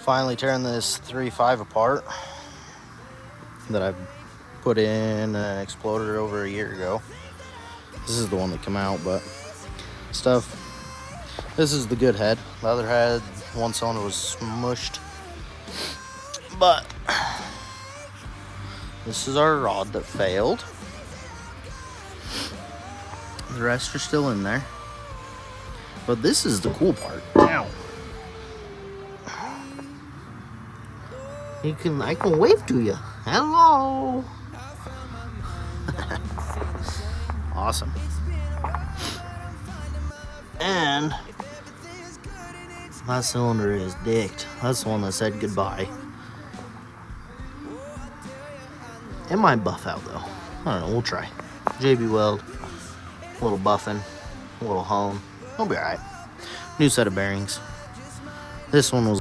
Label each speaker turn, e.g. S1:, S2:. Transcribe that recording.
S1: Finally tearing this 3.5 apart that I put in an Exploder over a year ago. This is the one that came out, but stuff. This is the good head. The other head, one cylinder was smushed. But this is our rod that failed. The rest are still in there. But this is the cool part. Ow. I can wave to you. Hello. Awesome. And my cylinder is dicked. That's the one that said goodbye. It might buff out though. I don't know, we'll try. JB Weld, a little buffing, a little hone. It'll be alright. New set of bearings. This one was